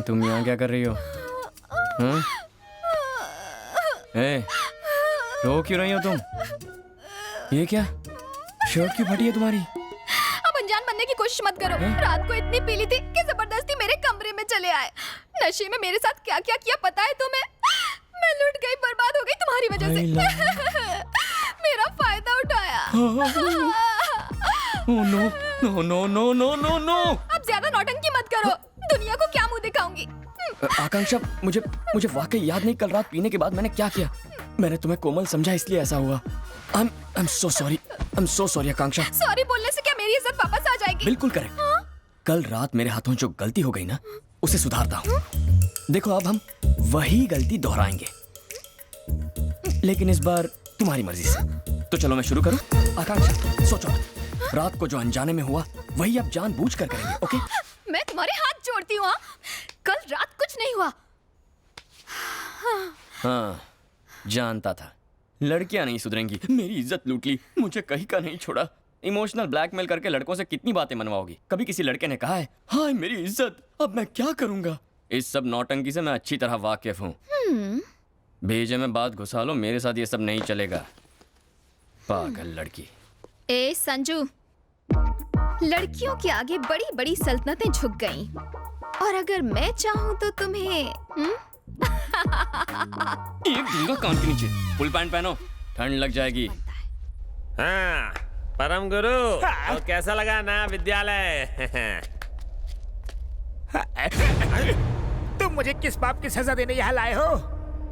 तुम यहाँ क्या कर रही हो? हाँ? ए, रो क्यों रही हो तुम? ये क्या? शर्ट क्यों फटी है तुम्हारी? अब अनजान बनने की कोशिश मत करो। रात को इतनी पीली थी कि जबरदस्ती मेरे कमरे में चले आए। नशे में मेरे साथ क्या क्या किया पता है तुम्हें? मैं लुट गई, बर्बाद हो गई तुम्हारी वजह से। मेरा फायदा उठाया। Oh no no no no no no no. अब ज्यादा नौटंकी मत करो। दुनिया को क्या मुंह दिखाऊंगी? आकांक्षा, मुझे वाकई याद नहीं कल रात पीने के बाद मैंने क्या किया। मैंने तुम्हें कोमल समझा इसलिए ऐसा हुआ। I'm so sorry Akanksha. Sorry बोलने से क्या मेरी इज्जत वापस आ जाएगी? बिल्कुल करेक्ट। कल रात मेरे हाथों जो गलती हो गई ना, उसे सुधारता हूँ। देखो अब हम वही गलती दोहराएंगे, लेकिन इस बार तुम्हारी मर्जी से। तो चलो मैं शुरू करूँ। आकांक्षा सोचो, रात को जो अनजाने में हुआ वही अब जानबूझ कर करेंगे, ओके? मैं तुम्हारे हाथ जोड़ती हूँ। कल रात कुछ नहीं हुआ। हाँ, जानता था लड़कियां नहीं सुधरेंगी। मेरी इज्जत लूट ली, मुझे कहीं का नहीं छोड़ा। इमोशनल ब्लैकमेल करके लड़कों से कितनी बातें मनवाओगी? कभी किसी लड़के ने कहा है हाय मेरी इज्जत? अब मैं क्या करूंगा? इस सब नौटंकी से मैं अच्छी तरह वाकिफ हूँ। भेजे में बात घुसा लो, मेरे साथ ये सब नहीं चलेगा। पागल लड़की। ए संजू, लड़कियों के आगे बड़ी बड़ी सल्तनतें झुक गईं। और अगर मैं चाहूँ तो तुम्हें एक दूंगा कान के नीचे। फुल पैंट पहनो, ठंड लग जाएगी। हाँ, परम गुरु, तो कैसा लगा नया विद्यालय? तुम मुझे किस पाप की सजा देने यहाँ लाए हो?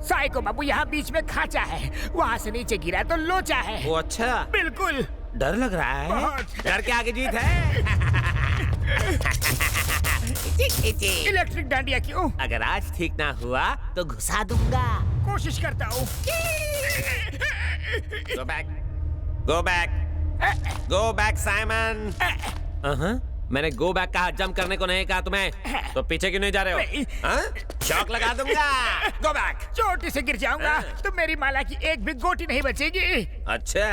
साइको बाबू यहाँ बीच में खाचा है, वहाँ से नीचे गिरा तो लोचा है। वो अच्छा, बिल्कुल। डर लग रहा है। बहुत। डर के आगे जीत है। इलेक्ट्रिक डांडिया क्यों? अगर आज ठीक ना हुआ तो घुसा दूंगा। कोशिश करता हूँ। Go back, go back, go back, Simon. मैंने गो बैक कहा, जंप करने को नहीं कहा तुम्हें। तो पीछे क्यों नहीं जा रहे हो? हाँ? शॉक लगा दूंगा। Go back. चोटी से गिर जाऊंगा तो मेरी माला की एक भी गोटी नहीं बचेगी। अच्छा,